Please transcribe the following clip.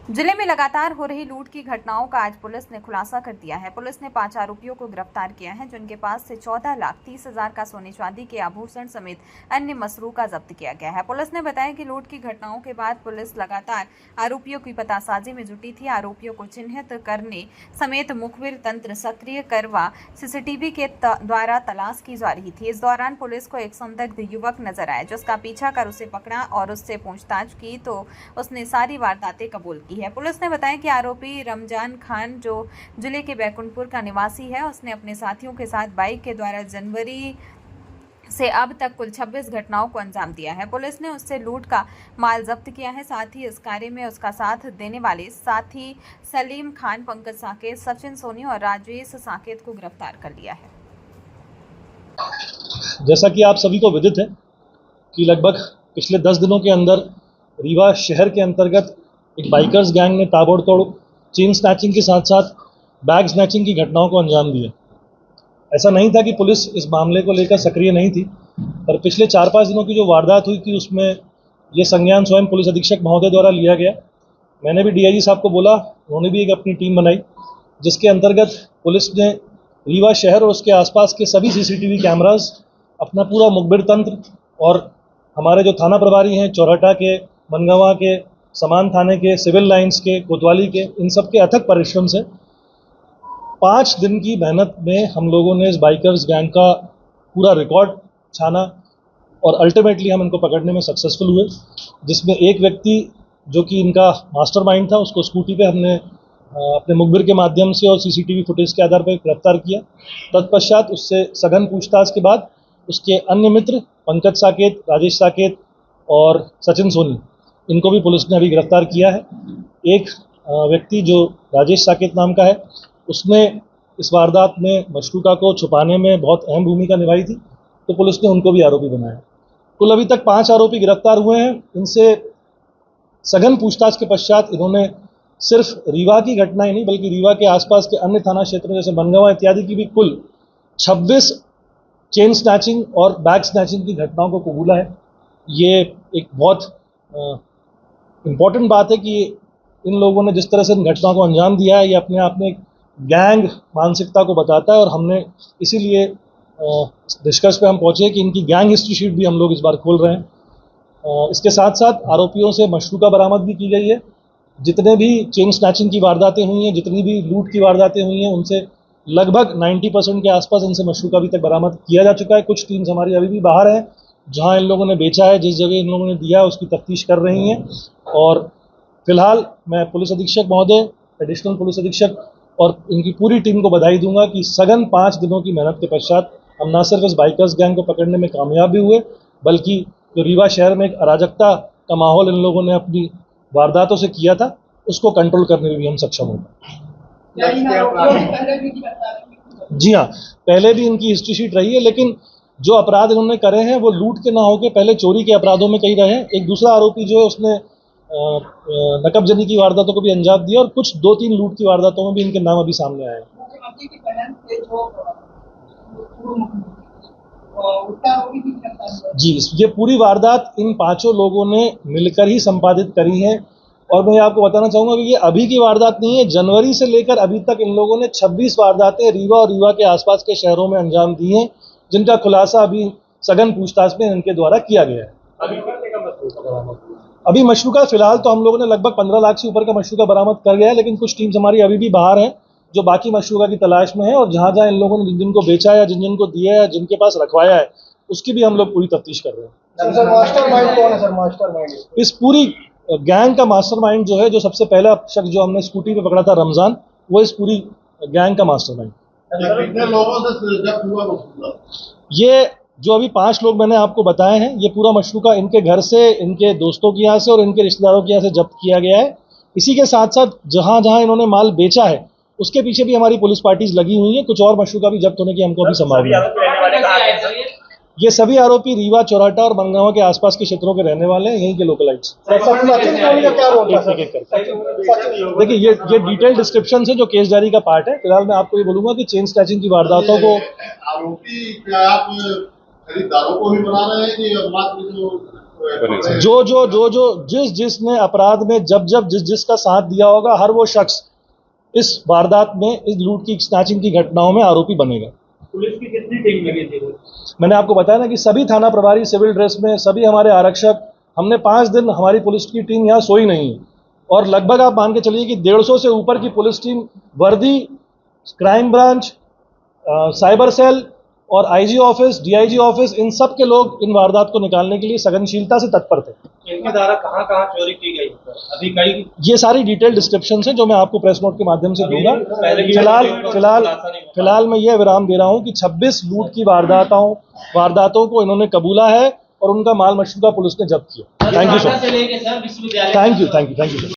जिले में लगातार हो रही लूट की घटनाओं का आज पुलिस ने खुलासा कर दिया है। पुलिस ने 5 आरोपियों को गिरफ्तार किया है, जिनके पास से 14,30,000 का सोने चांदी के आभूषण समेत अन्य मसरूका जब्त किया गया है। पुलिस ने बताया कि लूट की घटनाओं के बाद पुलिस लगातार आरोपियों की पतासाजी में जुटी थी। आरोपियों को चिन्हित करने समेत मुखबिर तंत्र सक्रिय करवा सीसीटीवी के द्वारा तलाश की जा रही थी। इस दौरान पुलिस को एक संदिग्ध युवक नजर आया, जिसका पीछा कर उसे पकड़ा और उससे पूछताछ की तो उसने सारी वारदातें कबूल की है। पुलिस ने बताया कि आरोपी रमजान खान, जो जिले के बैकुंठपुर का निवासी है, उसने अपने साथियों के साथ बाइक के द्वारा जनवरी से अब तक कुल 26 घटनाओं को अंजाम दिया है। पुलिस ने उससे लूट का माल जब्त किया है। साथ ही इस कार्य में उसका साथ देने वाले साथी सलीम खान, पंकज साकेत, सचिन सोनी और राजेश साकेत को गिरफ्तार कर लिया है। जैसा कि आप सभी को विदित है कि लगभग पिछले 10 दिनों के अंदर रीवा शहर के अंतर्गत एक बाइकर्स गैंग ने ताबड़तोड़ चेन स्नैचिंग के साथ साथ बैग स्नैचिंग की घटनाओं को अंजाम दिया। ऐसा नहीं था कि पुलिस इस मामले को लेकर सक्रिय नहीं थी, पर पिछले 4-5 दिनों की जो वारदात हुई थी उसमें ये संज्ञान स्वयं पुलिस अधीक्षक महोदय द्वारा लिया गया। मैंने भी डीआईजी साहब को बोला, उन्होंने भी एक अपनी टीम बनाई, जिसके अंतर्गत पुलिस ने रीवा शहर और उसके आसपास के सभी सीसीटीवी कैमराज, अपना पूरा मुखबिर तंत्र और हमारे जो थाना प्रभारी हैं चौराटा के, मनगावा के, समान थाने के, सिविल लाइंस के, कोतवाली के, इन सब के अथक परिश्रम से 5 दिन की मेहनत में हम लोगों ने इस बाइकर्स गैंग का पूरा रिकॉर्ड छाना और अल्टीमेटली हम इनको पकड़ने में सक्सेसफुल हुए, जिसमें एक व्यक्ति जो कि इनका मास्टरमाइंड था, उसको स्कूटी पे हमने अपने मुखबिर के माध्यम से और सीसीटीवी फुटेज के आधार पर गिरफ्तार किया। तत्पश्चात उससे सघन पूछताछ के बाद उसके अन्य मित्र पंकज साकेत, राजेश साकेत और सचिन सोनी, इनको भी पुलिस ने अभी गिरफ्तार किया है। एक व्यक्ति जो राजेश साकेत नाम का है, उसने इस वारदात में मशरूका को छुपाने में बहुत अहम भूमिका निभाई थी, तो पुलिस ने उनको भी आरोपी बनाया। कुल अभी तक 5 आरोपी गिरफ्तार हुए हैं। इनसे सघन पूछताछ के पश्चात इन्होंने सिर्फ रीवा की घटना ही नहीं, बल्कि रीवा के आसपास के अन्य थाना क्षेत्रों जैसे मनगावा इत्यादि की भी कुल 26 चेन स्नैचिंग और बैग स्नैचिंग की घटनाओं को कबूला है। ये एक बहुत इम्पॉर्टेंट बात है कि इन लोगों ने जिस तरह से इन घटनाओं को अंजाम दिया है, ये अपने आप में गैंग मानसिकता को बताता है और हमने इसीलिए निष्कर्ष पे हम पहुंचे कि इनकी गैंग हिस्ट्री शीट भी हम लोग इस बार खोल रहे हैं। इसके साथ साथ आरोपियों से मशरूका बरामद भी की गई है। जितने भी चेन स्नैचिंग की वारदातें हुई हैं, जितनी भी लूट की वारदातें हुई हैं, उनसे लगभग 90% के आसपास इनसे मशरूका अभी तक बरामद किया जा चुका है। कुछ टीम्स हमारी अभी भी बाहर हैं, जहां इन लोगों ने बेचा है, जिस जगह इन लोगों ने दिया है उसकी तफ्तीश कर रही हैं। और फिलहाल मैं पुलिस अधीक्षक महोदय, एडिशनल पुलिस अधीक्षक और इनकी पूरी टीम को बधाई दूंगा कि सघन 5 दिनों की मेहनत के पश्चात हम न सिर्फ इस बाइकर्स गैंग को पकड़ने में कामयाब भी हुए, बल्कि जो रीवा शहर में एक अराजकता का माहौल इन लोगों ने अपनी वारदातों से किया था, उसको कंट्रोल करने में भी हम सक्षम हो गए। जी हाँ, पहले भी इनकी हिस्ट्री शीट रही है, लेकिन जो अपराध इन्होंने करे हैं वो लूट के ना होकर पहले चोरी के अपराधों में कई रहे हैं। एक दूसरा आरोपी जो है उसने नकबजनी की वारदातों को भी अंजाम दिया और कुछ 2-3 लूट की वारदातों में भी इनके नाम अभी सामने आए हैं। जी, ये पूरी वारदात इन 5 लोगों ने मिलकर ही संपादित करी है। और मैं आपको बताना चाहूँगा कि ये अभी की वारदात नहीं है, जनवरी से लेकर अभी तक इन लोगों ने 26 वारदातें रीवा और रीवा के आसपास के शहरों में अंजाम दी हैं, जिनका खुलासा अभी सघन पूछताछ में इनके द्वारा किया गया है। अभी मशरूका फिलहाल तो हम लोगों ने लगभग 15 लाख से ऊपर का मशरूका बरामद कर गया है, लेकिन कुछ टीम्स हमारी अभी भी बाहर हैं जो बाकी मशरूका की तलाश में है, और जहाँ जहाँ इन लोगों ने जिन जिनको बेचा है, जिन जिनको दिया है, जिनके पास रखवाया है, उसकी भी हम लोग पूरी तफ्तीश कर रहे हैं। सर मास्टरमाइंड कौन है सर? मास्टरमाइंड इस पूरी गैंग का मास्टरमाइंड जो है, जो सबसे पहला शख्स जो हमने स्कूटी पे पकड़ा था रमजान, वो इस पूरी गैंग का मास्टरमाइंड। कितने लोगों से जब्त हुआ? ये जो अभी 5 लोग मैंने आपको बताए हैं, ये पूरा मशरूका इनके घर से, इनके दोस्तों के यहाँ से और इनके रिश्तेदारों के यहाँ से जब्त किया गया है। इसी के साथ साथ जहाँ जहाँ इन्होंने माल बेचा है उसके पीछे भी हमारी पुलिस पार्टीज लगी हुई है। कुछ और मशरूका भी जब्त होने की हमको अभी संभावना है। ये सभी आरोपी रीवा, चौराटा और मनगावा के आसपास के क्षेत्रों के रहने वाले हैं, यहीं के लोकलाइट्स। देखिए, ये डिटेल डिस्क्रिप्शन है जो केस डायरी का पार्ट है। फिलहाल मैं आपको ये बोलूंगा कि चेन स्नैचिंग की वारदातों को आरोपी क्या आप खरीदारों को भी बना रहे हैं कि मात्र जो जिसने अपराध में जब जिसका साथ दिया होगा, हर वो शख्स इस वारदात में, इस लूट की, स्नैचिंग की घटनाओं में आरोपी बनेगा। पुलिस की कितनी टीम लगी थी? मैंने आपको बताया ना कि सभी थाना प्रभारी सिविल ड्रेस में, सभी हमारे आरक्षक, हमने 5 दिन हमारी पुलिस की टीम यहाँ सोई नहीं है। और लगभग आप मान के चलिए कि 150 से ऊपर की पुलिस टीम वर्दी, क्राइम ब्रांच, साइबर सेल और आईजी ऑफिस, डीआईजी ऑफिस, इन सब के लोग इन वारदात को निकालने के लिए सघनशीलता से तत्पर थे। इनके द्वारा कहाँ चोरी की गई? अभी कई ये सारी डिटेल डिस्क्रिप्शन है जो मैं आपको प्रेस नोट के माध्यम से दूंगा। फिलहाल मैं ये विराम दे रहा हूं कि 26 लूट की वारदातों को इन्होंने कबूला है और उनका माल मशरूका पुलिस ने जब्त किया। Thank you sir.